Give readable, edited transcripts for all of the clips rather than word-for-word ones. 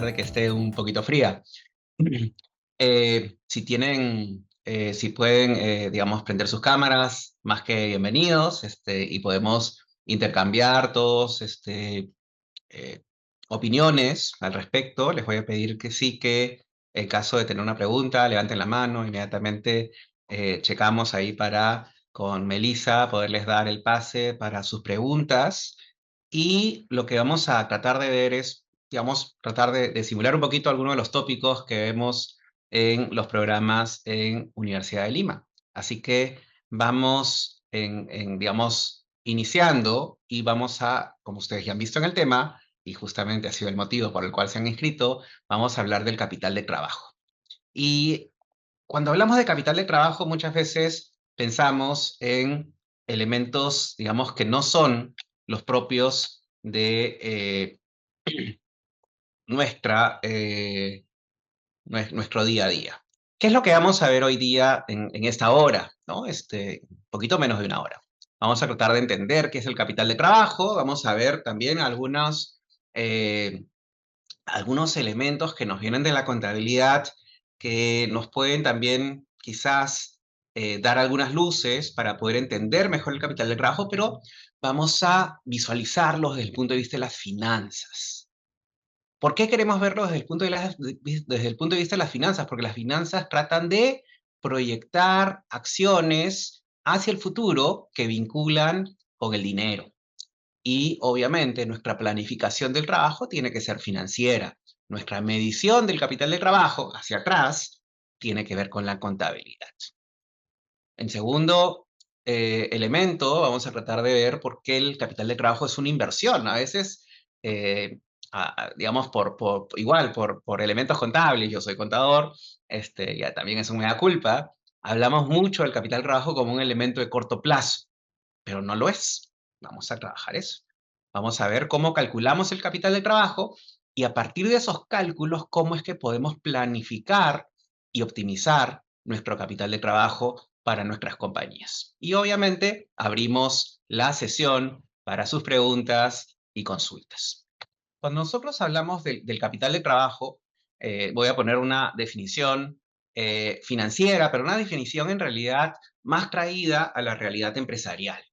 de que esté un poquito fría. Si pueden, digamos, prender sus cámaras, más que bienvenidos, y podemos intercambiar todos, eh, opiniones al respecto. Les voy a pedir que sí, que en caso de tener una pregunta, levanten la mano, inmediatamente checamos ahí para, con Melissa, poderles dar el pase para sus preguntas. Y lo que vamos a tratar de ver es, digamos, tratar de simular un poquito algunos de los tópicos que vemos en los programas en Universidad de Lima. Así que vamos digamos, iniciando y vamos a, como ustedes ya han visto en el tema, y justamente ha sido el motivo por el cual se han inscrito, vamos a hablar del capital de trabajo. Y cuando hablamos de capital de trabajo, muchas veces pensamos en elementos, digamos, que no son los propios de nuestra, nuestro día a día. ¿Qué es lo que vamos a ver hoy día en esta hora? ¿No? Poquito menos de una hora. Vamos a tratar de entender qué es el capital de trabajo, vamos a ver también eh, algunos elementos que nos vienen de la contabilidad que nos pueden también quizás dar algunas luces para poder entender mejor el capital de trabajo, pero vamos a visualizarlos desde el punto de vista de las finanzas. ¿Por qué queremos verlo desde el punto desde el punto de vista de las finanzas? Porque las finanzas tratan de proyectar acciones hacia el futuro que vinculan con el dinero. Y obviamente nuestra planificación del trabajo tiene que ser financiera. Nuestra medición del capital de trabajo hacia atrás tiene que ver con la contabilidad. En segundo elemento, vamos a tratar de ver por qué el capital de trabajo es una inversión. A veces, eh, digamos, igual, por elementos contables, yo soy contador, ya también es un mea culpa, hablamos mucho del capital de trabajo como un elemento de corto plazo, pero no lo es. Vamos a trabajar eso. Vamos a ver cómo calculamos el capital de trabajo y a partir de esos cálculos, cómo es que podemos planificar y optimizar nuestro capital de trabajo para nuestras compañías. Y obviamente abrimos la sesión para sus preguntas y consultas. Cuando nosotros hablamos del capital de trabajo, voy a poner una definición financiera, pero una definición en realidad más traída a la realidad empresarial.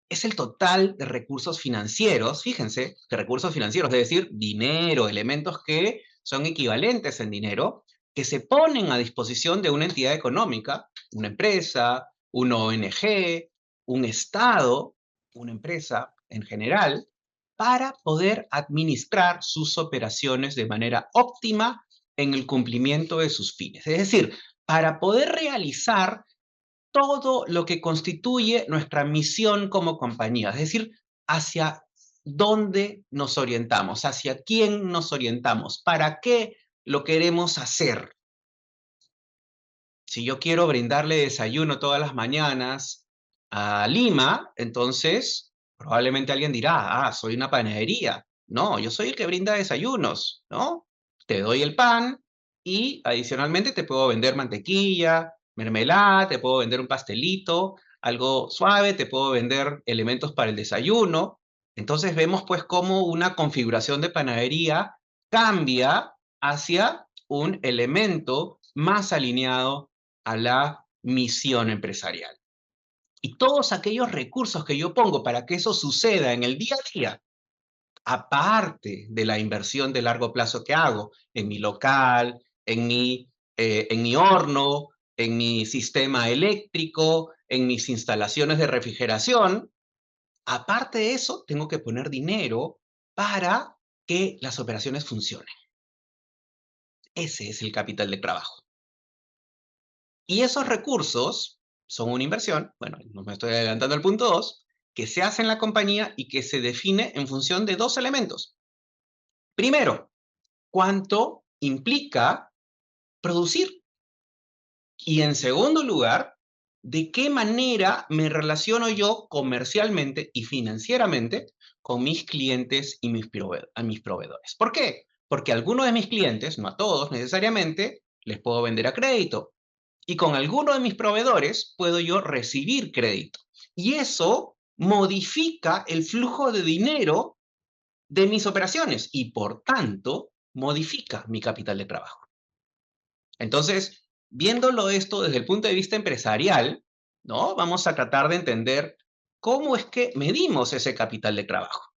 Es el total de recursos financieros, fíjense, de recursos financieros, es decir, dinero, elementos que son equivalentes en dinero, que se ponen a disposición de una entidad económica, una empresa, una ONG, un Estado, una empresa en general, para poder administrar sus operaciones de manera óptima en el cumplimiento de sus fines. Es decir, para poder realizar todo lo que constituye nuestra misión como compañía, es decir, hacia dónde nos orientamos, hacia quién nos orientamos, para qué lo queremos hacer. Si yo quiero brindarle desayuno todas las mañanas a Lima, entonces probablemente alguien dirá, soy una panadería. No, yo soy el que brinda desayunos, ¿no? Te doy el pan y adicionalmente te puedo vender mantequilla, mermelada, te puedo vender un pastelito, algo suave, te puedo vender elementos para el desayuno. Entonces vemos pues cómo una configuración de panadería cambia hacia un elemento más alineado a la misión empresarial. Y todos aquellos recursos que yo pongo para que eso suceda en el día a día, aparte de la inversión de largo plazo que hago en mi local, en mi horno, en mi sistema eléctrico, en mis instalaciones de refrigeración, aparte de eso, tengo que poner dinero para que las operaciones funcionen. Ese es el capital de trabajo. Y esos recursos son una inversión, bueno, no me estoy adelantando al punto 2, que se hace en la compañía y que se define en función de dos elementos. Primero, cuánto implica producir. Y en segundo lugar, de qué manera me relaciono yo comercialmente y financieramente con mis clientes y a mis proveedores. ¿Por qué? Porque a algunos de mis clientes, no a todos necesariamente, les puedo vender a crédito, y con alguno de mis proveedores puedo yo recibir crédito. Y eso modifica el flujo de dinero de mis operaciones y por tanto modifica mi capital de trabajo. Entonces, viéndolo esto desde el punto de vista empresarial, ¿no? Vamos a tratar de entender cómo es que medimos ese capital de trabajo.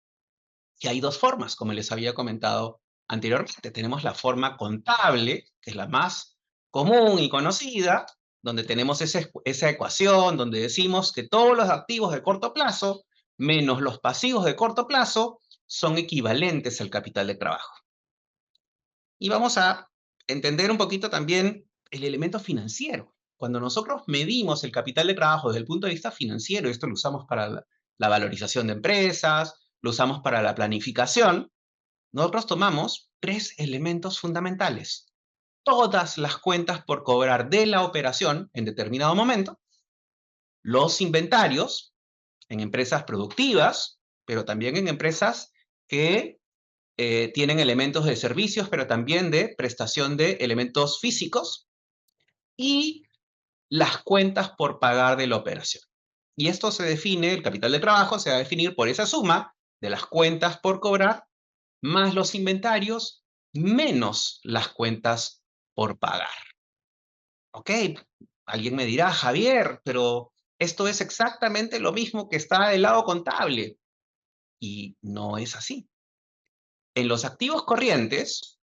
Y hay dos formas, como les había comentado anteriormente. Tenemos la forma contable, que es la más común y conocida, donde tenemos esa ecuación, donde decimos que todos los activos de corto plazo menos los pasivos de corto plazo son equivalentes al capital de trabajo. Y vamos a entender un poquito también el elemento financiero. Cuando nosotros medimos el capital de trabajo desde el punto de vista financiero, esto lo usamos para la valorización de empresas, lo usamos para la planificación, nosotros tomamos tres elementos fundamentales. Todas las cuentas por cobrar de la operación en determinado momento, los inventarios en empresas productivas, pero también en empresas que tienen elementos de servicios, pero también de prestación de elementos físicos, y las cuentas por pagar de la operación. Y esto se define, el capital de trabajo se va a definir por esa suma de las cuentas por cobrar más los inventarios menos las cuentas por pagar. Ok, alguien me dirá, Javier, pero esto es exactamente lo mismo que está del lado contable. Y no es así. En los activos corrientes,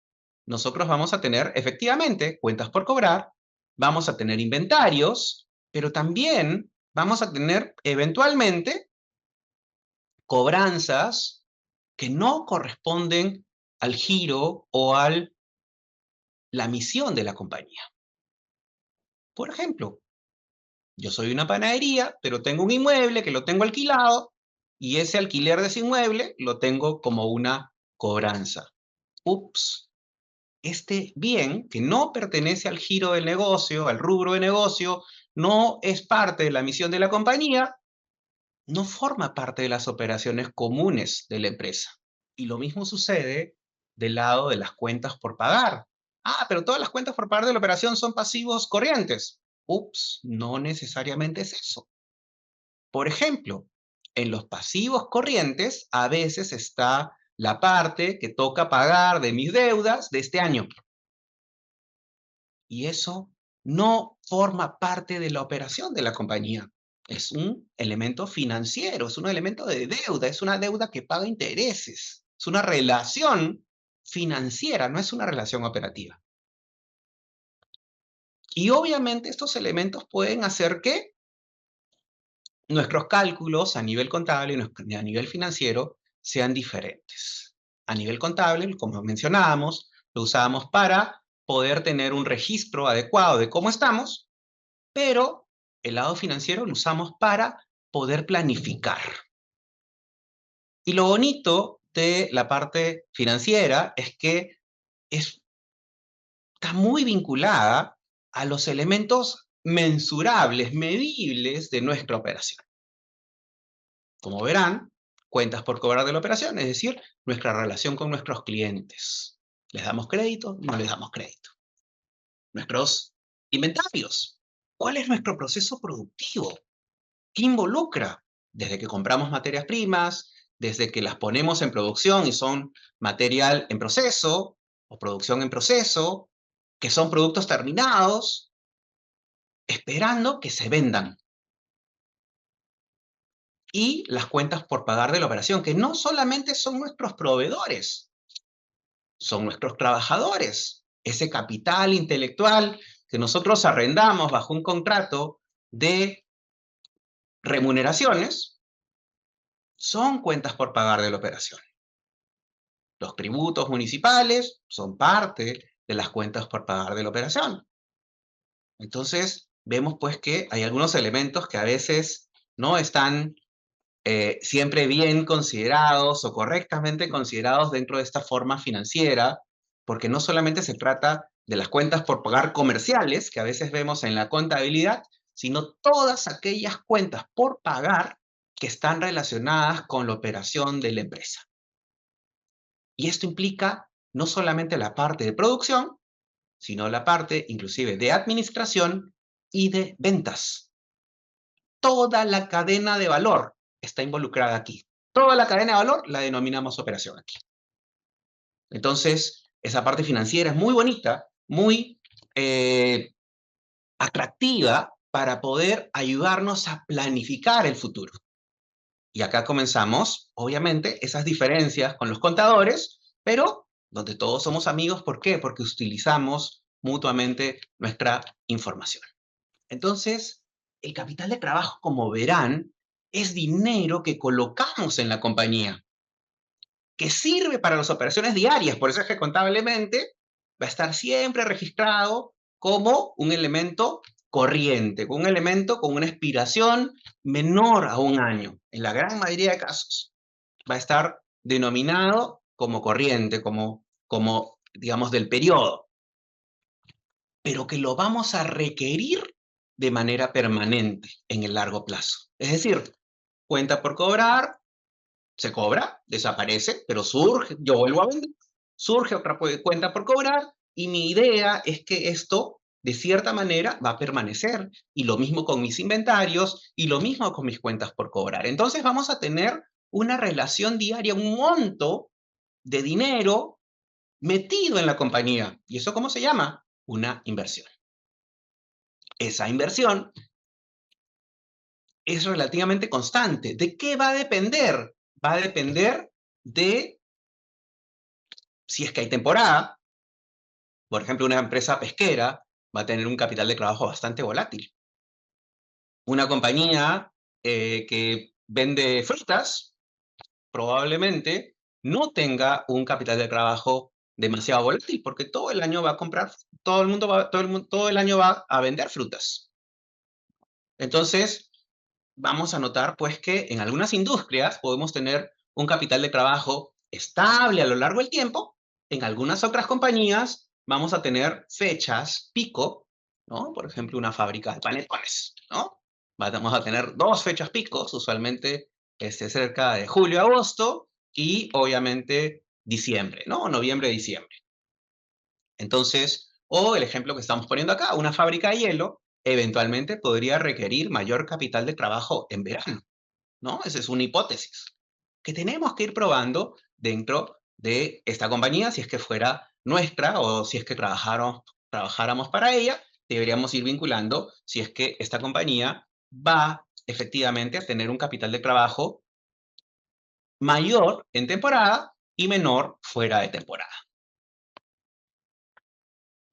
nosotros vamos a tener efectivamente cuentas por cobrar, vamos a tener inventarios, pero también vamos a tener eventualmente cobranzas que no corresponden al giro o a la misión de la compañía. Por ejemplo, yo soy una panadería, pero tengo un inmueble que lo tengo alquilado y ese alquiler de ese inmueble lo tengo como una cobranza. Ups, este bien que no pertenece al giro del negocio, al rubro de negocio, no es parte de la misión de la compañía, no forma parte de las operaciones comunes de la empresa. Y lo mismo sucede del lado de las cuentas por pagar. Ah, pero todas las cuentas por pagar de la operación son pasivos corrientes. Ups, no necesariamente es eso. Por ejemplo, en los pasivos corrientes a veces está la parte que toca pagar de mis deudas de este año. Y eso no forma parte de la operación de la compañía. Es un elemento financiero, es un elemento de deuda, es una deuda que paga intereses, es una relación financiera, no es una relación operativa. Y obviamente estos elementos pueden hacer que nuestros cálculos a nivel contable y a nivel financiero sean diferentes. A nivel contable, como mencionábamos, lo usábamos para poder tener un registro adecuado de cómo estamos, pero el lado financiero lo usamos para poder planificar. Y lo bonito de la parte financiera es que está muy vinculada a los elementos mensurables, medibles de nuestra operación. Como verán, cuentas por cobrar de la operación, es decir, nuestra relación con nuestros clientes. ¿Les damos crédito? No les damos crédito. Nuestros inventarios. ¿Cuál es nuestro proceso productivo? ¿Qué involucra? Desde que compramos materias primas, desde que las ponemos en producción y son material en proceso o producción en proceso, que son productos terminados, esperando que se vendan. Y las cuentas por pagar de la operación, que no solamente son nuestros proveedores, son nuestros trabajadores. Ese capital intelectual que nosotros arrendamos bajo un contrato de remuneraciones, son cuentas por pagar de la operación. Los tributos municipales son parte de las cuentas por pagar de la operación. Entonces, vemos pues que hay algunos elementos que a veces no están siempre bien considerados o correctamente considerados dentro de esta forma financiera, porque no solamente se trata de las cuentas por pagar comerciales que a veces vemos en la contabilidad, sino todas aquellas cuentas por pagar que están relacionadas con la operación de la empresa. Y esto implica no solamente la parte de producción, sino la parte inclusive de administración y de ventas. Toda la cadena de valor está involucrada aquí. Toda la cadena de valor la denominamos operación aquí. Entonces, Esa parte financiera es muy bonita, muy atractiva para poder ayudarnos a planificar el futuro. Y acá comenzamos, obviamente, esas diferencias con los contadores, pero donde todos somos amigos. ¿Por qué? Porque utilizamos mutuamente nuestra información. Entonces, el capital de trabajo, como verán, es dinero que colocamos en la compañía, que sirve para las operaciones diarias. Por eso es que contablemente va a estar siempre registrado como un elemento corriente, un elemento con una expiración menor a un año. En la gran mayoría de casos va a estar denominado como corriente, como digamos, del periodo, pero que lo vamos a requerir de manera permanente en el largo plazo. Es decir, cuenta por cobrar, se cobra, desaparece, pero surge, yo vuelvo a vender, surge otra cuenta por cobrar, y mi idea es que esto, de cierta manera, va a permanecer. Y lo mismo con mis inventarios, y lo mismo con mis cuentas por cobrar. Entonces vamos a tener una relación diaria, un monto de dinero metido en la compañía. ¿Y eso cómo se llama? Una inversión. Esa inversión es relativamente constante. ¿De qué va a depender? Va a depender de si es que hay temporada. Por ejemplo, una empresa pesquera va a tener un capital de trabajo bastante volátil. Una compañía que vende frutas probablemente no tenga un capital de trabajo demasiado volátil, porque todo el año va a comprar, todo el mundo va, todo el año va a vender frutas. Entonces, vamos a notar pues que en algunas industrias podemos tener un capital de trabajo estable a lo largo del tiempo. En algunas otras compañías vamos a tener fechas pico, ¿no? Por ejemplo, una fábrica de panetones, ¿no? Vamos a tener dos fechas picos, usualmente cerca de julio, agosto y obviamente diciembre, ¿no? Noviembre, diciembre. Entonces, o el ejemplo que estamos poniendo acá, una fábrica de hielo eventualmente podría requerir mayor capital de trabajo en verano, ¿no? Esa es una hipótesis que tenemos que ir probando dentro de esta compañía. Si es que fuera nuestra o si es que trabajáramos para ella, deberíamos ir vinculando si es que esta compañía va efectivamente a tener un capital de trabajo mayor en temporada y menor fuera de temporada.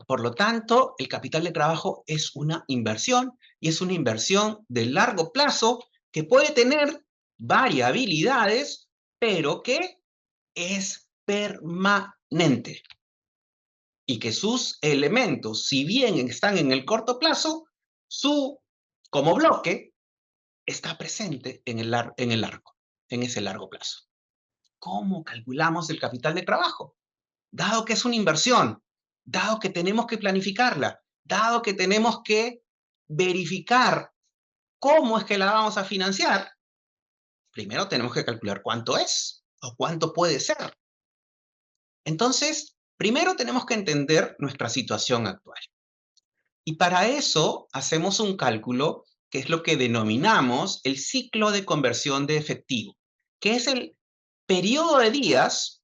Por lo tanto, el capital de trabajo es una inversión, y es una inversión de largo plazo que puede tener variabilidades, pero que es permanente. Y que sus elementos, si bien están en el corto plazo, como bloque, está presente en el largo, en ese largo plazo. ¿Cómo calculamos el capital de trabajo? Dado que es una inversión, dado que tenemos que planificarla, dado que tenemos que verificar cómo es que la vamos a financiar, primero tenemos que calcular cuánto es o cuánto puede ser. Entonces, primero tenemos que entender nuestra situación actual. Y para eso hacemos un cálculo que es lo que denominamos el ciclo de conversión de efectivo, que es el periodo de días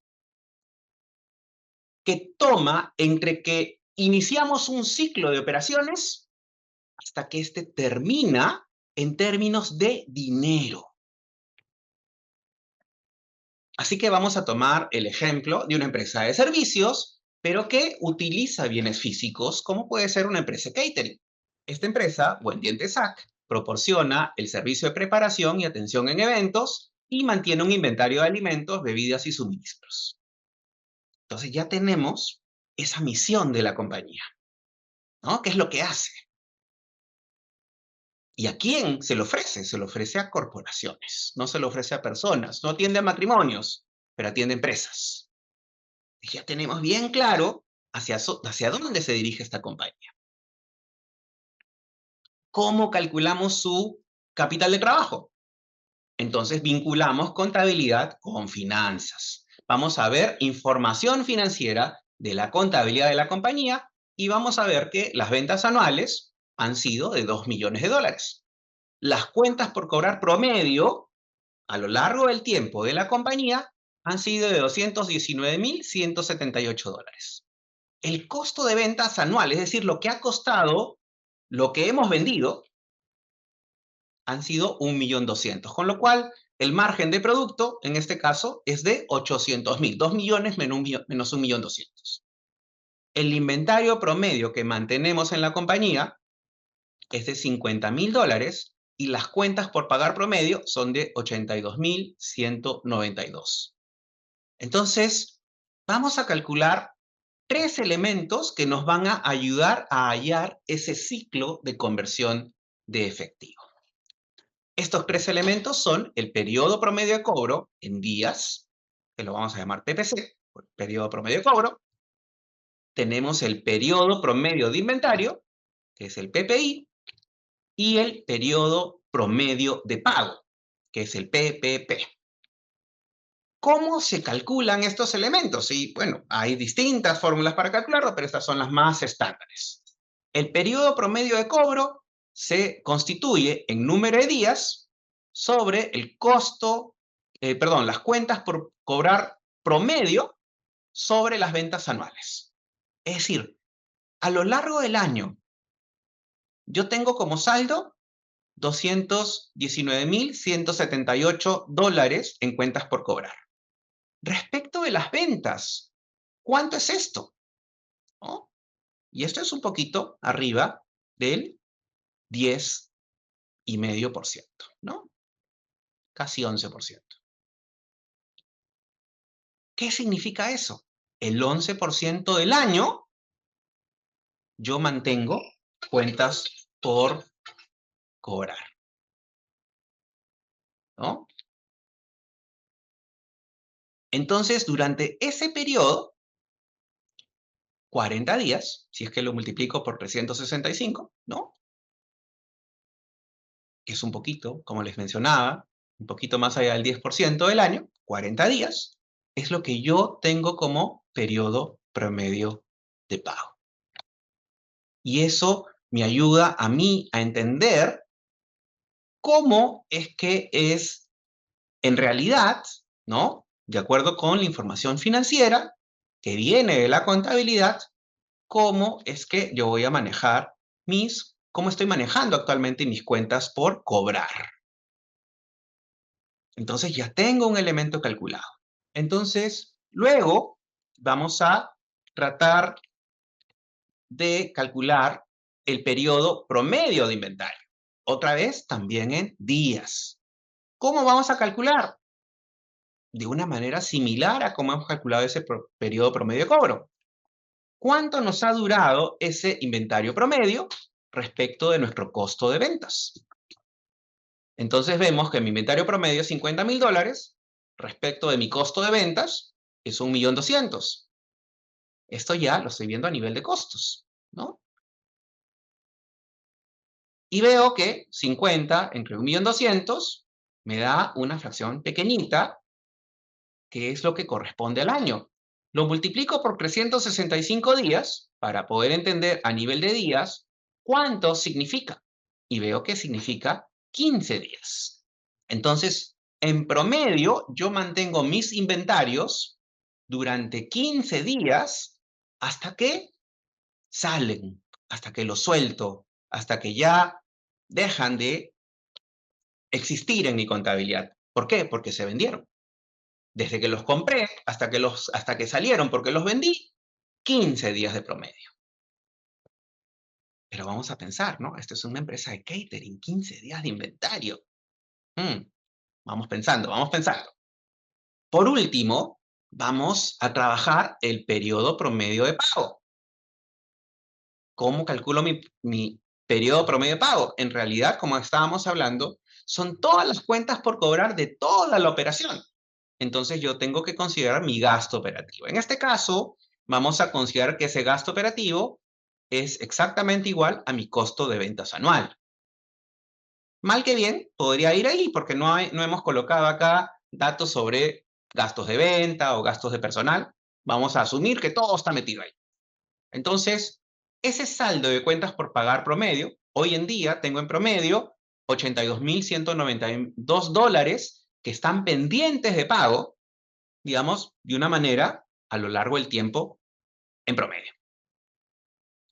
que toma entre que iniciamos un ciclo de operaciones hasta que éste termina en términos de dinero. Así que vamos a tomar el ejemplo de una empresa de servicios, pero que utiliza bienes físicos, como puede ser una empresa catering. Esta empresa, Buen Diente SAC, proporciona el servicio de preparación y atención en eventos y mantiene un inventario de alimentos, bebidas y suministros. Entonces ya tenemos esa misión de la compañía, ¿no? ¿Qué es lo que hace? ¿Y a quién se lo ofrece? Se lo ofrece a corporaciones, no se lo ofrece a personas. No atiende a matrimonios, pero atiende a empresas. Y ya tenemos bien claro hacia dónde se dirige esta compañía. ¿Cómo calculamos su capital de trabajo? Entonces vinculamos contabilidad con finanzas. Vamos a ver información financiera de la contabilidad de la compañía y vamos a ver que las ventas anuales han sido de 2 millones de dólares. Las cuentas por cobrar promedio a lo largo del tiempo de la compañía han sido de $219.178. El costo de ventas anual, es decir, lo que ha costado lo que hemos vendido, han sido 1.200.000, con lo cual el margen de producto, en este caso, es de 800.000, 2 millones menos 1.200.000. El inventario promedio que mantenemos en la compañía es de $50.000 y las cuentas por pagar promedio son de 82.192. Entonces, vamos a calcular 3 elementos que nos van a ayudar a hallar ese ciclo de conversión de efectivo. Estos 3 elementos son el periodo promedio de cobro en días, que lo vamos a llamar PPC, periodo promedio de cobro. Tenemos el periodo promedio de inventario, que es el PPI, y el periodo promedio de pago, que es el PPP. ¿Cómo se calculan estos elementos? Y bueno, hay distintas fórmulas para calcularlo, pero estas son las más estándares. El periodo promedio de cobro se constituye en número de días sobre el costo, las cuentas por cobrar promedio sobre las ventas anuales. Es decir, a lo largo del año, yo tengo como saldo $219.178 en cuentas por cobrar. Respecto de las ventas, ¿cuánto es esto? ¿No? Y esto es un poquito arriba del 10,5%, ¿no? Casi 11%. ¿Qué significa eso? El 11% del año yo mantengo cuentas por cobrar, ¿no? Entonces, durante ese periodo, 40 días, si es que lo multiplico por 365, ¿no? Que es un poquito, como les mencionaba, un poquito más allá del 10% del año, 40 días, es lo que yo tengo como periodo promedio de pago. Y eso me ayuda a mí a entender cómo es que es en realidad, ¿no? De acuerdo con la información financiera que viene de la contabilidad, cómo es que yo voy a manejar cómo estoy manejando actualmente mis cuentas por cobrar. Entonces ya tengo un elemento calculado. Entonces, luego vamos a tratar de calcular el periodo promedio de inventario. Otra vez, también en días. ¿Cómo vamos a calcular? De una manera similar a cómo hemos calculado ese periodo promedio de cobro. ¿Cuánto nos ha durado ese inventario promedio respecto de nuestro costo de ventas? Entonces vemos que mi inventario promedio es $50.000 respecto de mi costo de ventas es 1.200.000. Esto ya lo estoy viendo a nivel de costos, ¿no? Y veo que 50 entre 1.200.000 me da una fracción pequeñita, que es lo que corresponde al año. Lo multiplico por 365 días para poder entender a nivel de días cuánto significa. Y veo que significa 15 días. Entonces, en promedio, yo mantengo mis inventarios durante 15 días hasta que salen, hasta que los suelto, hasta que ya dejan de existir en mi contabilidad. ¿Por qué? Porque se vendieron. Desde que los compré hasta que salieron porque los vendí, 15 días de promedio. Pero vamos a pensar, ¿no? Esto es una empresa de catering, 15 días de inventario. Vamos pensando, vamos pensando. Por último, vamos a trabajar el periodo promedio de pago. ¿Cómo calculo mi periodo promedio de pago? En realidad, como estábamos hablando, son todas las cuentas por cobrar de toda la operación. Entonces yo tengo que considerar mi gasto operativo. En este caso, vamos a considerar que ese gasto operativo es exactamente igual a mi costo de ventas anual. Mal que bien, podría ir ahí porque no hemos colocado acá datos sobre gastos de venta o gastos de personal. Vamos a asumir que todo está metido ahí. Entonces, ese saldo de cuentas por pagar promedio, hoy en día tengo en promedio $82.192 que están pendientes de pago, digamos, de una manera a lo largo del tiempo en promedio.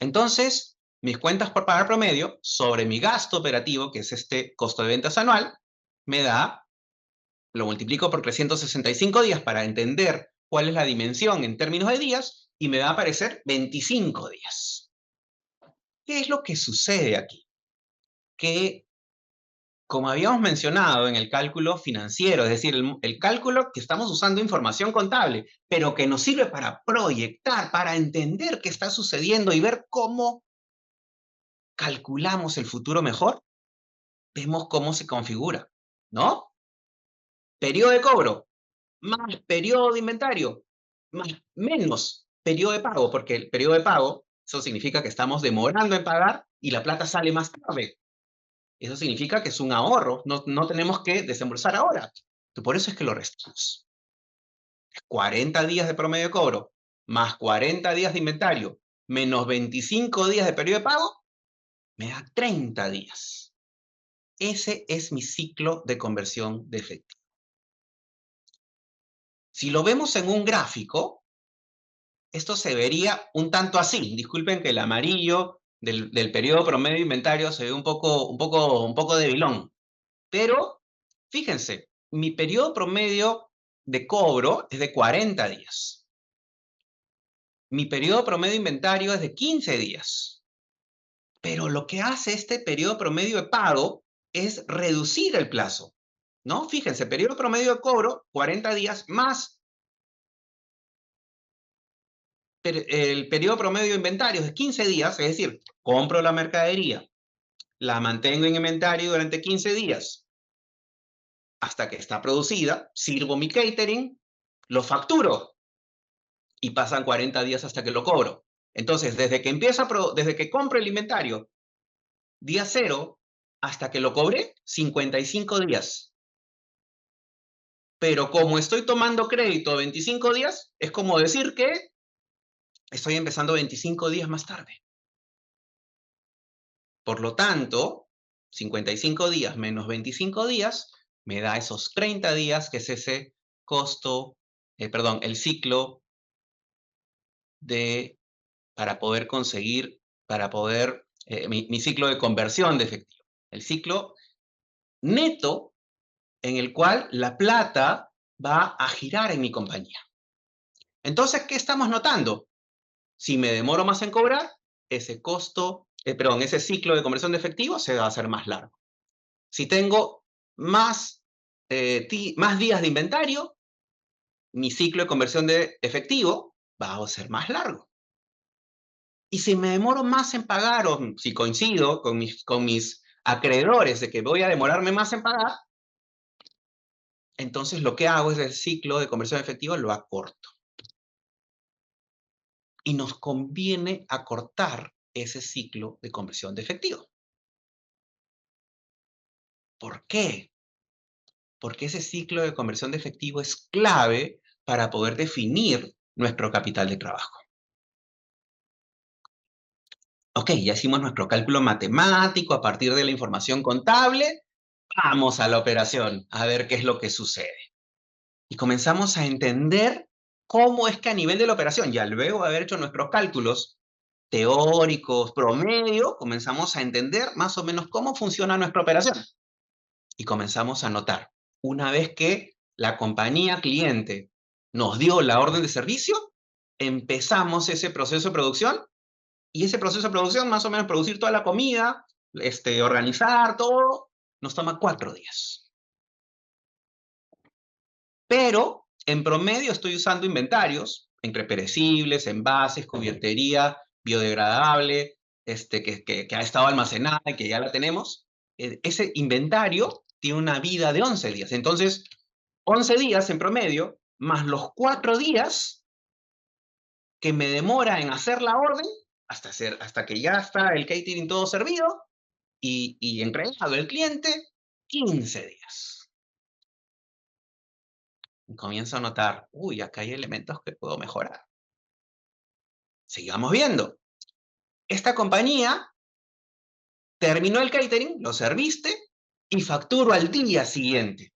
Entonces, mis cuentas por pagar promedio sobre mi gasto operativo, que es este costo de ventas anual, me da, lo multiplico por 365 días para entender cuál es la dimensión en términos de días y me va a aparecer 25 días. ¿Qué es lo que sucede aquí? Que, como habíamos mencionado en el cálculo financiero, es decir, el cálculo que estamos usando información contable, pero que nos sirve para proyectar, para entender qué está sucediendo y ver cómo calculamos el futuro mejor, vemos cómo se configura, ¿no? Periodo de cobro, más periodo de inventario, más, menos periodo de pago, porque el periodo de pago, eso significa que estamos demorando en pagar y la plata sale más tarde. Eso significa que es un ahorro, no tenemos que desembolsar ahora. Por eso es que lo restamos. 40 días de promedio de cobro, más 40 días de inventario, menos 25 días de periodo de pago, me da 30 días. Ese es mi ciclo de conversión de efectivo. Si lo vemos en un gráfico, esto se vería un tanto así. Disculpen que el amarillo del periodo promedio de inventario se ve un poco debilón. Pero, fíjense, mi periodo promedio de cobro es de 40 días. Mi periodo promedio de inventario es de 15 días. Pero lo que hace este periodo promedio de pago es reducir el plazo, ¿no? Fíjense, periodo promedio de cobro, 40 días, más el periodo promedio de inventario es de 15 días, es decir, compro la mercadería, la mantengo en inventario durante 15 días hasta que está producida, sirvo mi catering, lo facturo y pasan 40 días hasta que lo cobro. Entonces, desde que compro el inventario, día cero, hasta que lo cobré, 55 días. Pero como estoy tomando crédito 25 días, es como decir que estoy empezando 25 días más tarde. Por lo tanto, 55 días menos 25 días me da esos 30 días, que es ese costo, perdón, el ciclo de, para poder conseguir, mi ciclo de conversión de efectivo. El ciclo neto en el cual la plata va a girar en mi compañía. Entonces, ¿qué estamos notando? Si me demoro más en cobrar, ese ciclo de conversión de efectivo se va a hacer más largo. Si tengo más, más días de inventario, mi ciclo de conversión de efectivo va a ser más largo. Y si me demoro más en pagar, o si coincido con mis acreedores de que voy a demorarme más en pagar, entonces lo que hago es el ciclo de conversión de efectivo lo acorto. Y nos conviene acortar ese ciclo de conversión de efectivo. ¿Por qué? Porque ese ciclo de conversión de efectivo es clave para poder definir nuestro capital de trabajo. Ok, ya hicimos nuestro cálculo matemático a partir de la información contable. Vamos a la operación a ver qué es lo que sucede. Y comenzamos a entender cómo es que a nivel de la operación, ya luego de haber hecho nuestros cálculos teóricos, promedio, comenzamos a entender más o menos cómo funciona nuestra operación. Y comenzamos a notar, una vez que la compañía cliente nos dio la orden de servicio, empezamos ese proceso de producción y ese proceso de producción, más o menos producir toda la comida, organizar todo, nos toma 4 días. Pero en promedio estoy usando inventarios entre perecibles, envases, cubiertería, biodegradable, que ha estado almacenada y que ya la tenemos. Ese inventario tiene una vida de 11 días. Entonces, 11 días en promedio, más los 4 días que me demora en hacer la orden, hasta que ya está el catering todo servido y entregado al cliente, 15 días. Y comienzo a notar, uy, acá hay elementos que puedo mejorar. Sigamos viendo. Esta compañía terminó el catering, lo serviste y facturo al día siguiente.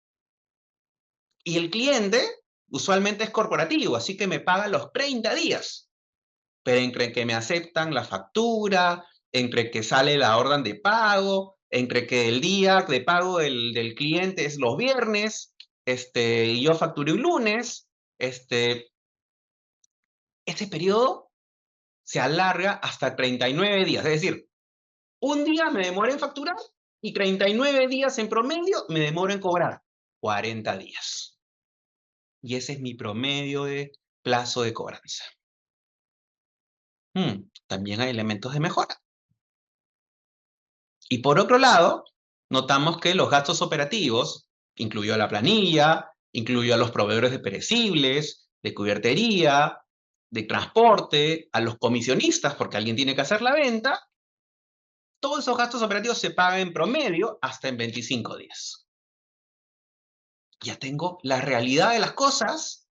Y el cliente usualmente es corporativo, así que me paga los 30 días. Pero entre que me aceptan la factura, entre que sale la orden de pago, entre que el día de pago del cliente es los viernes, y yo facturé un lunes, ese periodo se alarga hasta 39 días. Es decir, un día me demora en facturar y 39 días en promedio me demora en cobrar. 40 días. Y ese es mi promedio de plazo de cobranza. También hay elementos de mejora. Y por otro lado, notamos que los gastos operativos, incluyó la planilla, incluyó a los proveedores de perecibles, de cubiertería, de transporte, a los comisionistas, porque alguien tiene que hacer la venta, todos esos gastos operativos se pagan en promedio hasta en 25 días. Ya tengo la realidad de las cosas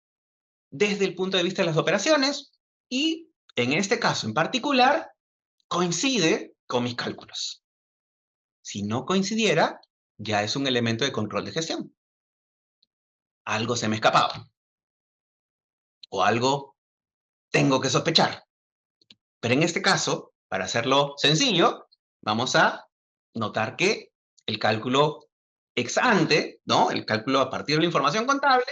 desde el punto de vista de las operaciones y, en este caso en particular, coincide con mis cálculos. Si no coincidiera, ya es un elemento de control de gestión. Algo se me ha escapado o algo tengo que sospechar. Pero en este caso, para hacerlo sencillo, vamos a notar que el cálculo ex ante, ¿no? El cálculo a partir de la información contable,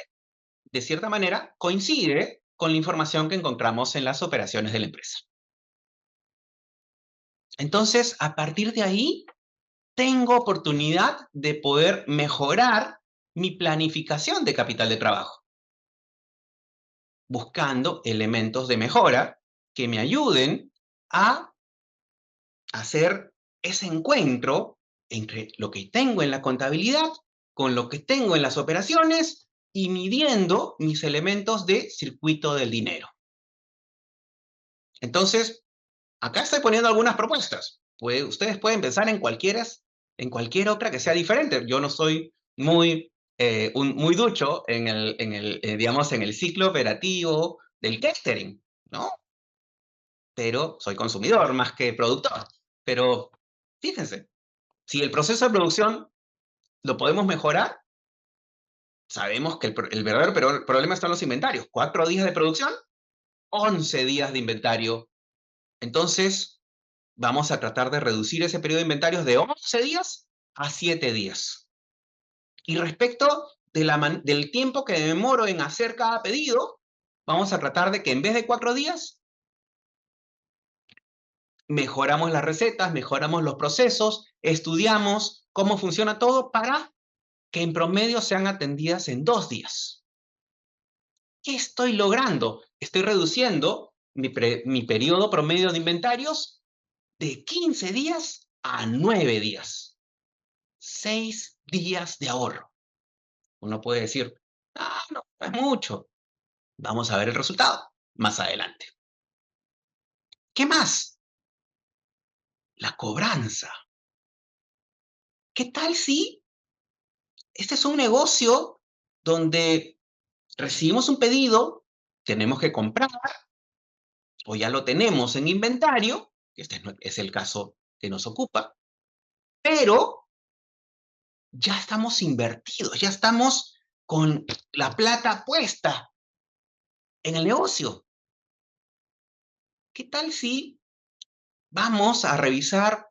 de cierta manera, coincide con la información que encontramos en las operaciones de la empresa. Entonces, a partir de ahí, tengo oportunidad de poder mejorar mi planificación de capital de trabajo, buscando elementos de mejora que me ayuden a hacer ese encuentro entre lo que tengo en la contabilidad con lo que tengo en las operaciones y midiendo mis elementos de circuito del dinero. Entonces, acá estoy poniendo algunas propuestas. Ustedes pueden pensar en cualquier otra que sea diferente. Yo no soy muy ducho digamos, en el ciclo operativo del catering, ¿no? Pero soy consumidor más que productor. Pero fíjense, si el proceso de producción lo podemos mejorar, sabemos que el verdadero problema está en los inventarios. 4 días de producción, 11 días de inventario. Entonces, vamos a tratar de reducir ese periodo de inventarios de 11 días a 7 días. Y respecto del tiempo que demoro en hacer cada pedido, vamos a tratar de que en vez de 4 días, mejoramos las recetas, mejoramos los procesos, estudiamos cómo funciona todo para que en promedio sean atendidas en 2 días. ¿Qué estoy logrando? Estoy reduciendo mi periodo promedio de inventarios de 15 días a 9 días. 6 días de ahorro. Uno puede decir, no es mucho. Vamos a ver el resultado más adelante. ¿Qué más? La cobranza. ¿Qué tal si este es un negocio donde recibimos un pedido, tenemos que comprar o ya lo tenemos en inventario, que este es el caso que nos ocupa, pero ya estamos invertidos, ya estamos con la plata puesta en el negocio? ¿Qué tal si vamos a revisar,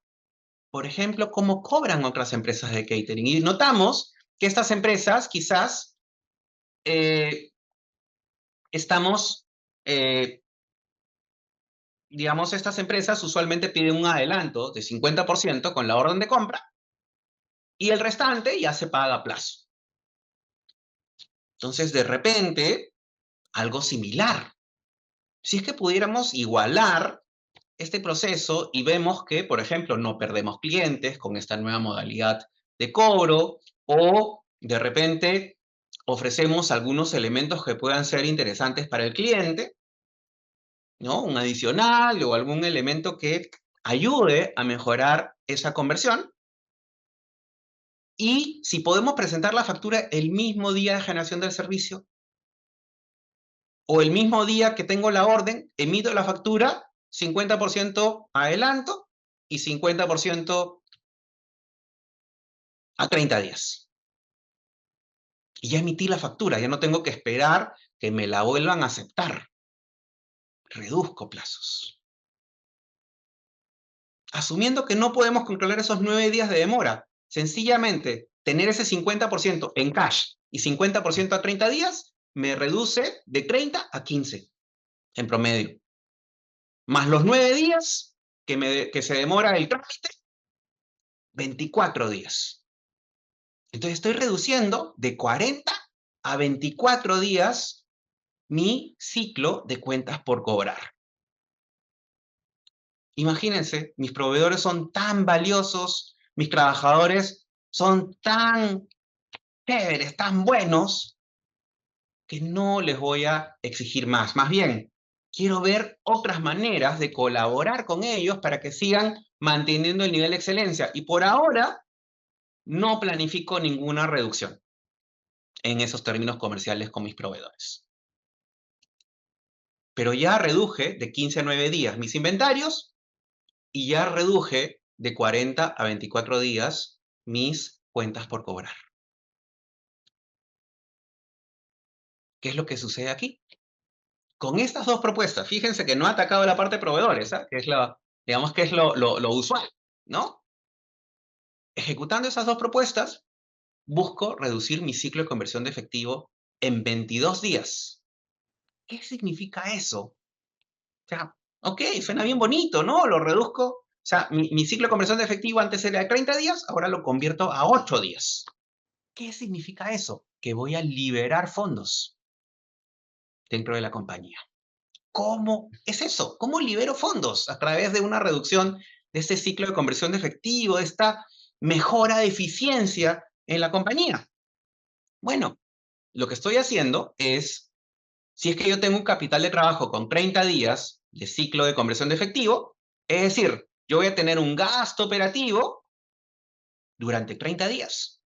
por ejemplo, cómo cobran otras empresas de catering? Y notamos que estas empresas quizás estamos, digamos, estas empresas usualmente piden un adelanto de 50% con la orden de compra y el restante ya se paga a plazo. Entonces, de repente, algo similar. Si es que pudiéramos igualar este proceso y vemos que, por ejemplo, no perdemos clientes con esta nueva modalidad de cobro o de repente ofrecemos algunos elementos que puedan ser interesantes para el cliente, ¿no? Un adicional o algún elemento que ayude a mejorar esa conversión. Y si podemos presentar la factura el mismo día de generación del servicio o el mismo día que tengo la orden, emito la factura, 50% adelanto y 50% a 30 días. Y ya emití la factura, ya no tengo que esperar que me la vuelvan a aceptar. Reduzco plazos. Asumiendo que no podemos controlar esos 9 días de demora, sencillamente tener ese 50% en cash y 50% a 30 días me reduce de 30 a 15 en promedio. Más los 9 días que se demora el trámite, 24 días. Entonces estoy reduciendo de 40 a 24 días mi ciclo de cuentas por cobrar. Imagínense, mis proveedores son tan valiosos, mis trabajadores son tan chéveres, tan buenos, que no les voy a exigir más. Más bien, quiero ver otras maneras de colaborar con ellos para que sigan manteniendo el nivel de excelencia. Y por ahora, no planifico ninguna reducción en esos términos comerciales con mis proveedores. Pero ya reduje de 15 a 9 días mis inventarios y ya reduje de 40 a 24 días mis cuentas por cobrar. ¿Qué es lo que sucede aquí? Con estas dos propuestas, fíjense que no ha atacado la parte de proveedores, ¿ah? Que es digamos que es lo usual, ¿no? Ejecutando esas dos propuestas, busco reducir mi ciclo de conversión de efectivo en 22 días. ¿Qué significa eso? O sea, ok, suena bien bonito, ¿no? Lo reduzco. O sea, mi ciclo de conversión de efectivo antes era de 30 días, ahora lo convierto a 8 días. ¿Qué significa eso? Que voy a liberar fondos dentro de la compañía. ¿Cómo es eso? ¿Cómo libero fondos? A través de una reducción de este ciclo de conversión de efectivo, de esta mejora de eficiencia en la compañía. Bueno, lo que estoy haciendo es, si es que yo tengo un capital de trabajo con 30 días de ciclo de conversión de efectivo, es decir, yo voy a tener un gasto operativo durante 30 días.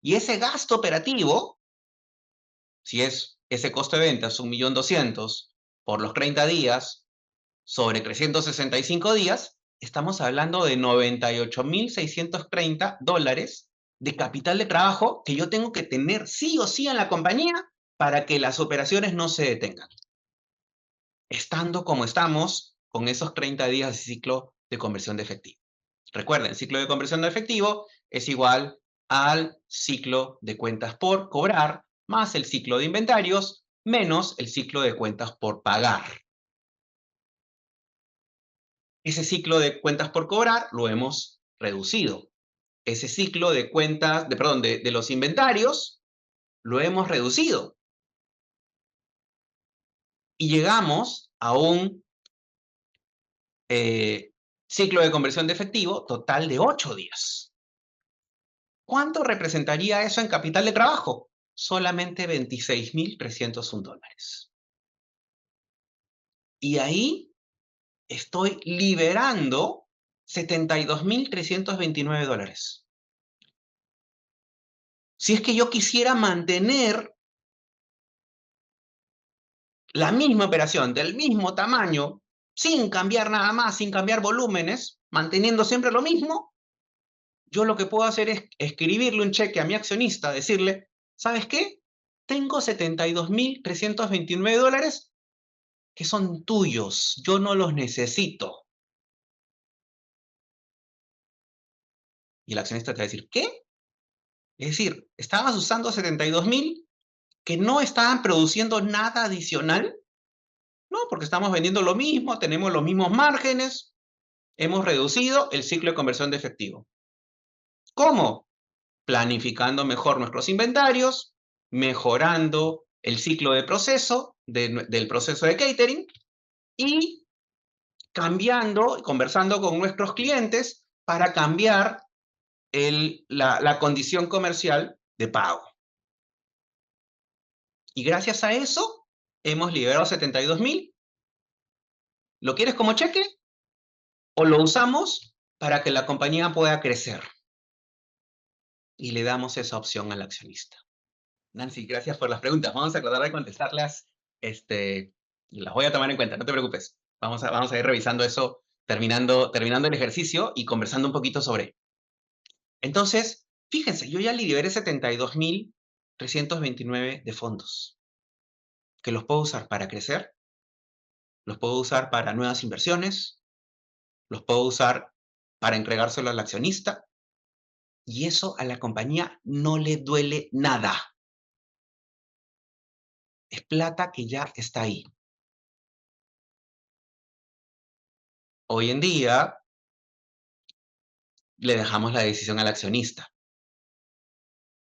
Y ese gasto operativo, si es ese costo de ventas, 1.200.000 por los 30 días, sobre 365 días, estamos hablando de $98.630 de capital de trabajo que yo tengo que tener sí o sí en la compañía para que las operaciones no se detengan. Estando como estamos con esos 30 días de ciclo de conversión de efectivo. Recuerden, ciclo de conversión de efectivo es igual al ciclo de cuentas por cobrar más el ciclo de inventarios menos el ciclo de cuentas por pagar. Ese ciclo de cuentas por cobrar lo hemos reducido. Ese ciclo de cuentas, de los inventarios, lo hemos reducido. Y llegamos a un ciclo de conversión de efectivo total de 8 días. ¿Cuánto representaría eso en capital de trabajo? Solamente $26.301. Y ahí estoy liberando $72.329. Si es que yo quisiera mantener la misma operación, del mismo tamaño, sin cambiar nada más, sin cambiar volúmenes, manteniendo siempre lo mismo, yo lo que puedo hacer es escribirle un cheque a mi accionista, decirle, ¿sabes qué? Tengo $72.329 que son tuyos, yo no los necesito. Y el accionista te va a decir, ¿qué? Es decir, estabas usando 72.000 que no estaban produciendo nada adicional, ¿no? Porque estamos vendiendo lo mismo, tenemos los mismos márgenes, hemos reducido el ciclo de conversión de efectivo. ¿Cómo? Planificando mejor nuestros inventarios, mejorando el ciclo de proceso, del proceso de catering, y cambiando, conversando con nuestros clientes para cambiar la condición comercial de pago. Y gracias a eso, hemos liberado 72.000. ¿Lo quieres como cheque? ¿O lo usamos para que la compañía pueda crecer? Y le damos esa opción al accionista. Nancy, gracias por las preguntas. Vamos a tratar de contestarlas. Las voy a tomar en cuenta, no te preocupes. Vamos a ir revisando eso, terminando el ejercicio y conversando un poquito sobre. Entonces, fíjense, yo ya liberé 72.000 329 de fondos, que los puedo usar para crecer, los puedo usar para nuevas inversiones, los puedo usar para entregárselo al accionista, y eso a la compañía no le duele nada. Es plata que ya está ahí. Hoy en día le dejamos la decisión al accionista.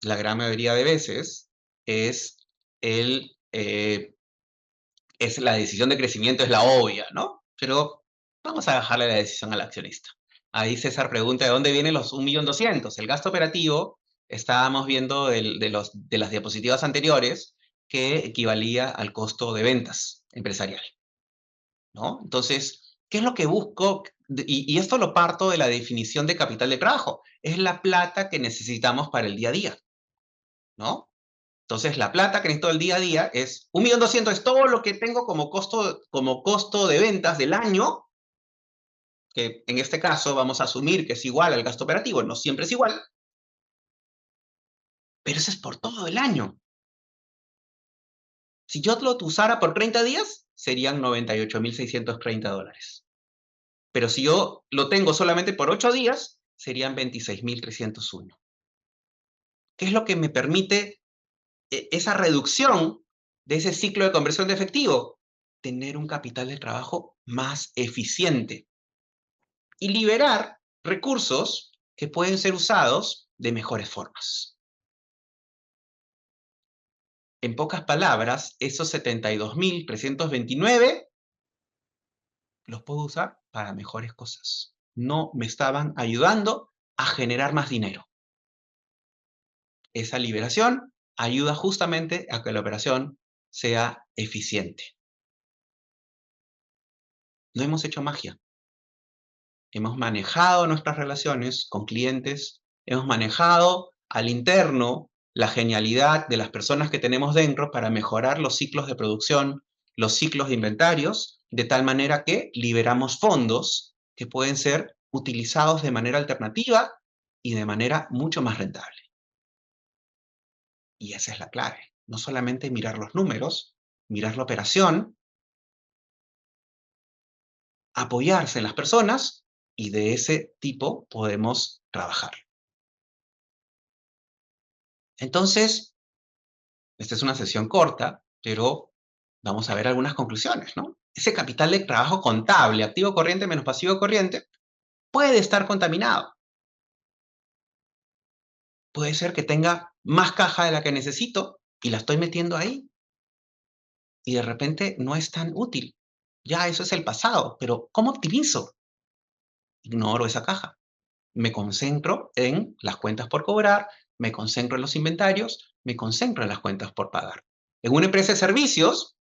La gran mayoría de veces es el, es la decisión de crecimiento es la obvia, ¿no? Pero vamos a dejarle la decisión al accionista. Ahí César pregunta de dónde vienen los 1.200.000. El gasto operativo, estábamos viendo de las diapositivas anteriores, que equivalía al costo de ventas empresarial, ¿no? Entonces, ¿qué es lo que busco? Y esto lo parto de la definición de capital de trabajo. Es la plata que necesitamos para el día a día, ¿no? Entonces, la plata que necesito del día a día es 1.200.000, es todo lo que tengo como costo de ventas del año, que en este caso vamos a asumir que es igual al gasto operativo, no siempre es igual, pero eso es por todo el año. Si yo lo usara por 30 días, serían $98.630. Pero si yo lo tengo solamente por 8 días, serían 26.301. ¿Qué es lo que me permite esa reducción de ese ciclo de conversión de efectivo? Tener un capital de trabajo más eficiente y liberar recursos que pueden ser usados de mejores formas. En pocas palabras, esos 72.329 los puedo usar para mejores cosas. No me estaban ayudando a generar más dinero. Esa liberación ayuda justamente a que la operación sea eficiente. No hemos hecho magia. Hemos manejado nuestras relaciones con clientes, hemos manejado al interno la genialidad de las personas que tenemos dentro para mejorar los ciclos de producción, los ciclos de inventarios, de tal manera que liberamos fondos que pueden ser utilizados de manera alternativa y de manera mucho más rentable. Y esa es la clave. No solamente mirar los números, mirar la operación, apoyarse en las personas, y de ese tipo podemos trabajar. Entonces, esta es una sesión corta, pero vamos a ver algunas conclusiones, ¿no? Ese capital de trabajo contable, activo corriente menos pasivo corriente, puede estar contaminado. Puede ser que tenga más caja de la que necesito y la estoy metiendo ahí y de repente no es tan útil. Ya eso es el pasado, pero ¿cómo optimizo? Ignoro esa caja. Me concentro en las cuentas por cobrar, me concentro en los inventarios, me concentro en las cuentas por pagar. En una empresa de servicios,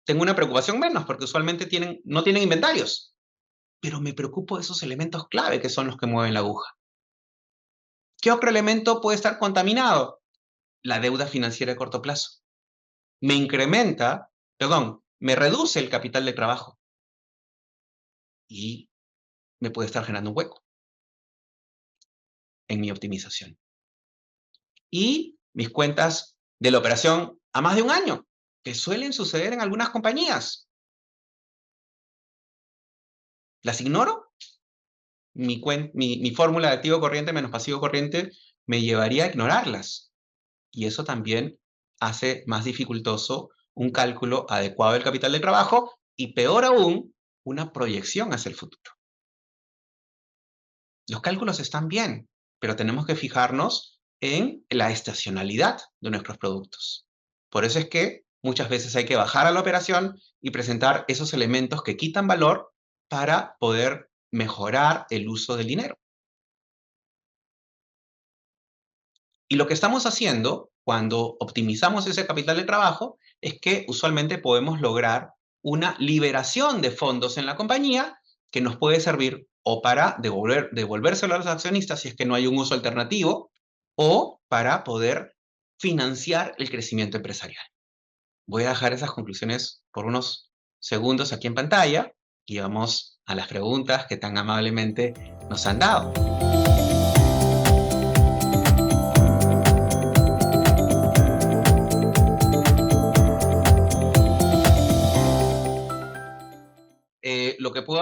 tengo una preocupación menos, porque usualmente no tienen inventarios, pero me preocupo de esos elementos clave que son los que mueven la aguja. ¿Qué otro elemento puede estar contaminado? La deuda financiera de corto plazo. Me reduce el capital de trabajo y me puede estar generando un hueco en mi optimización. Y mis cuentas de la operación a más de un año, que suelen suceder en algunas compañías. ¿Las ignoro? Mi fórmula de activo corriente menos pasivo corriente me llevaría a ignorarlas. Y eso también hace más dificultoso un cálculo adecuado del capital de trabajo y, peor aún, una proyección hacia el futuro. Los cálculos están bien, pero tenemos que fijarnos en la estacionalidad de nuestros productos. Por eso es que muchas veces hay que bajar a la operación y presentar esos elementos que quitan valor para poder mejorar el uso del dinero. Y lo que estamos haciendo cuando optimizamos ese capital de trabajo es que usualmente podemos lograr una liberación de fondos en la compañía que nos puede servir o para devolvérselo a los accionistas si es que no hay un uso alternativo, o para poder financiar el crecimiento empresarial. Voy a dejar esas conclusiones por unos segundos aquí en pantalla y vamos a las preguntas que tan amablemente nos han dado.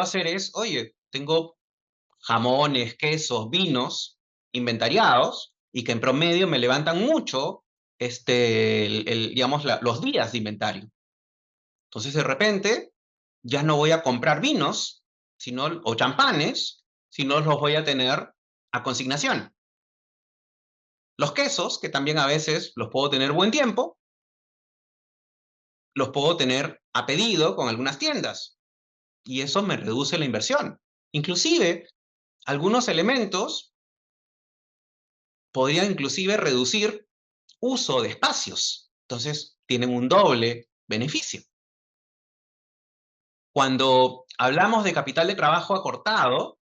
puedo hacer es, oye, tengo jamones, quesos, vinos inventariados y que en promedio me levantan mucho, digamos, los días de inventario. Entonces, de repente, ya no voy a comprar vinos o champanes, sino los voy a tener a consignación. Los quesos, que también a veces los puedo tener buen tiempo, los puedo tener a pedido con algunas tiendas. Y eso me reduce la inversión. Inclusive, algunos elementos podrían inclusive reducir uso de espacios. Entonces, tienen un doble beneficio. Cuando hablamos de capital de trabajo acortado,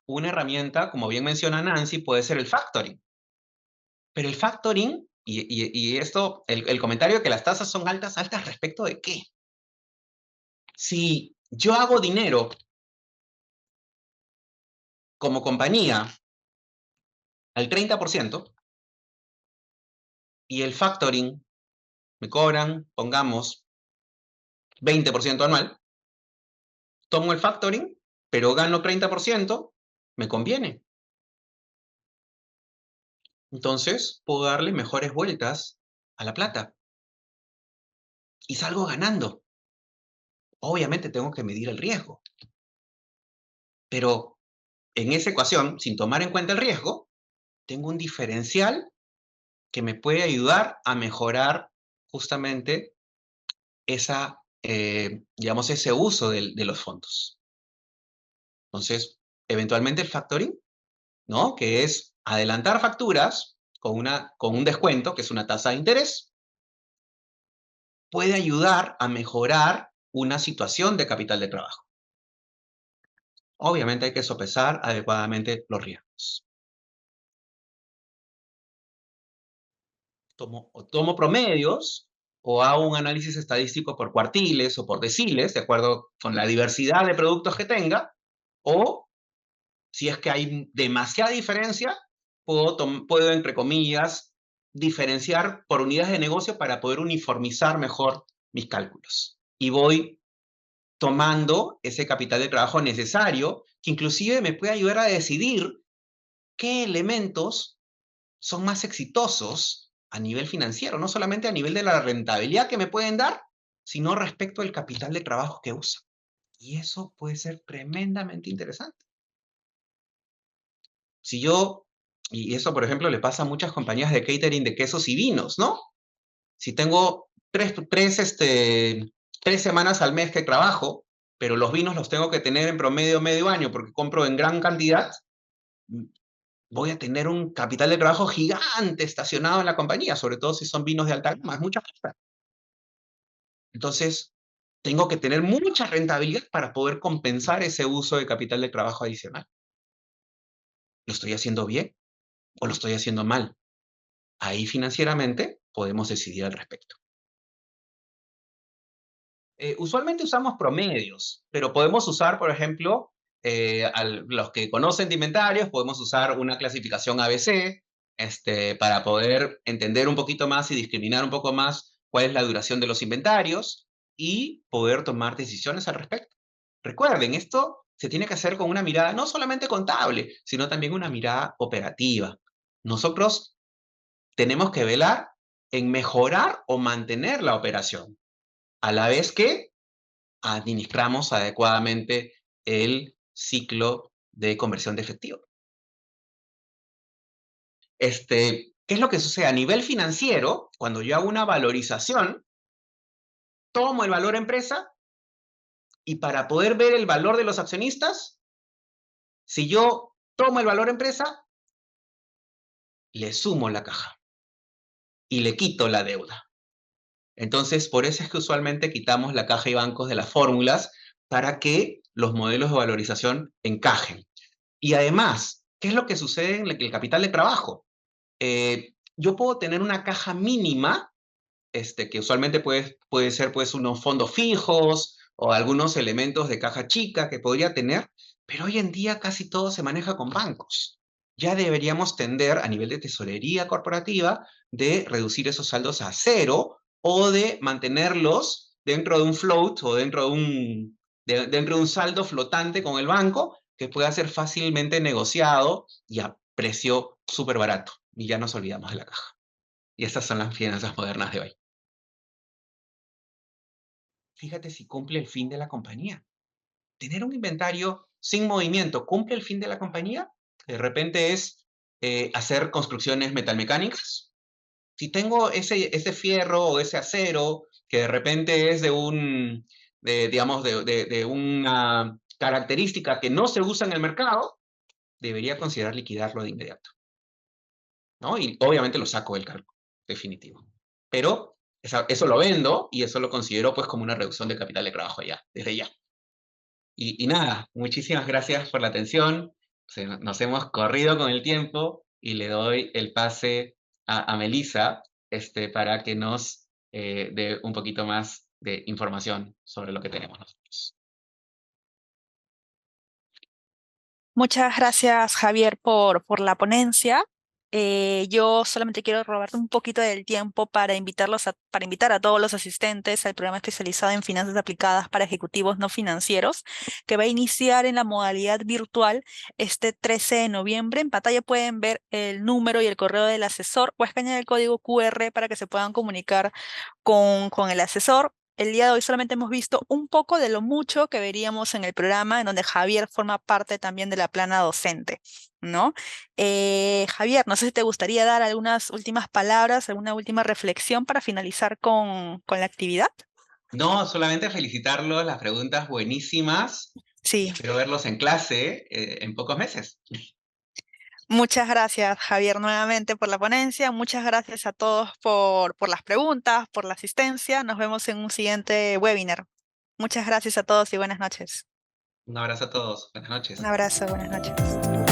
una herramienta, como bien menciona Nancy, puede ser el factoring. Pero el factoring, y esto, el comentario de que las tasas son altas, ¿altas respecto de qué? Si yo hago dinero como compañía al 30% y el factoring me cobran, pongamos, 20% anual, tomo el factoring, pero gano 30%, me conviene. Entonces, puedo darle mejores vueltas a la plata y salgo ganando. Obviamente tengo que medir el riesgo, pero en esa ecuación, sin tomar en cuenta el riesgo, tengo un diferencial que me puede ayudar a mejorar justamente digamos, ese uso de los fondos. Entonces, eventualmente el factoring, ¿no? Que es adelantar facturas con un descuento, que es una tasa de interés, puede ayudar a mejorar una situación de capital de trabajo. Obviamente hay que sopesar adecuadamente los riesgos. Tomo promedios o hago un análisis estadístico por cuartiles o por deciles, de acuerdo con la diversidad de productos que tenga, o si es que hay demasiada diferencia, puedo, entre comillas, diferenciar por unidades de negocio para poder uniformizar mejor mis cálculos. Y voy tomando ese capital de trabajo necesario, que inclusive me puede ayudar a decidir qué elementos son más exitosos a nivel financiero, no solamente a nivel de la rentabilidad que me pueden dar, sino respecto al capital de trabajo que usa. Y eso puede ser tremendamente interesante. Si yo, y eso por ejemplo le pasa a muchas compañías de catering de quesos y vinos, ¿no? Si tengo tres semanas al mes que trabajo, pero los vinos los tengo que tener en promedio medio año porque compro en gran cantidad, voy a tener un capital de trabajo gigante estacionado en la compañía, sobre todo si son vinos de alta gama, es mucha plata. Entonces, tengo que tener mucha rentabilidad para poder compensar ese uso de capital de trabajo adicional. ¿Lo estoy haciendo bien o lo estoy haciendo mal? Ahí financieramente podemos decidir al respecto. Usualmente usamos promedios, pero podemos usar, por ejemplo, los que conocen de inventarios, podemos usar una clasificación ABC para poder entender un poquito más y discriminar un poco más cuál es la duración de los inventarios y poder tomar decisiones al respecto. Recuerden, esto se tiene que hacer con una mirada no solamente contable, sino también una mirada operativa. Nosotros tenemos que velar en mejorar o mantener la operación, a la vez que administramos adecuadamente el ciclo de conversión de efectivo. ¿Qué es lo que sucede? A nivel financiero, cuando yo hago una valorización, tomo el valor empresa y para poder ver el valor de los accionistas, si yo tomo el valor empresa, le sumo la caja y le quito la deuda. Entonces, por eso es que usualmente quitamos la caja y bancos de las fórmulas para que los modelos de valorización encajen. Y además, ¿qué es lo que sucede en el capital de trabajo? Yo puedo tener una caja mínima, que usualmente puede ser pues, unos fondos fijos o algunos elementos de caja chica que podría tener, pero hoy en día casi todo se maneja con bancos. Ya deberíamos tender a nivel de tesorería corporativa de reducir esos saldos a cero o de mantenerlos dentro de un float o dentro dentro de un saldo flotante con el banco que pueda ser fácilmente negociado y a precio súper barato. Y ya nos olvidamos de la caja. Y estas son las finanzas modernas de hoy. Fíjate si cumple el fin de la compañía. Tener un inventario sin movimiento cumple el fin de la compañía. De repente es hacer construcciones metalmecánicas. Si tengo ese fierro o ese acero que de repente es digamos, de una característica que no se usa en el mercado, debería considerar liquidarlo de inmediato, ¿no? Y obviamente lo saco del cargo, definitivo. Pero eso lo vendo y eso lo considero pues como una reducción de capital de trabajo ya, desde ya. Y nada, muchísimas gracias por la atención. Nos hemos corrido con el tiempo y le doy el pase a Melissa para que nos dé un poquito más de información sobre lo que tenemos nosotros. Muchas gracias, Javier, por la ponencia. Yo solamente quiero robarte un poquito del tiempo para para invitar a todos los asistentes al programa especializado en finanzas aplicadas para ejecutivos no financieros, que va a iniciar en la modalidad virtual este 13 de noviembre. En pantalla pueden ver el número y el correo del asesor o escanear el código QR para que se puedan comunicar con el asesor. El día de hoy solamente hemos visto un poco de lo mucho que veríamos en el programa, en donde Javier forma parte también de la plana docente, ¿no? Javier, no sé si te gustaría dar algunas últimas palabras, alguna última reflexión para finalizar con la actividad. No, solamente felicitarlos, las preguntas buenísimas y Sí, espero verlos en clase en pocos meses. muchas gracias, Javier, nuevamente por la ponencia. Muchas gracias a todos por las preguntas, por la asistencia. Nos vemos en un siguiente webinar. Muchas gracias a todos y buenas noches. Un abrazo a todos. Buenas Un noches. abrazo, buenas noches.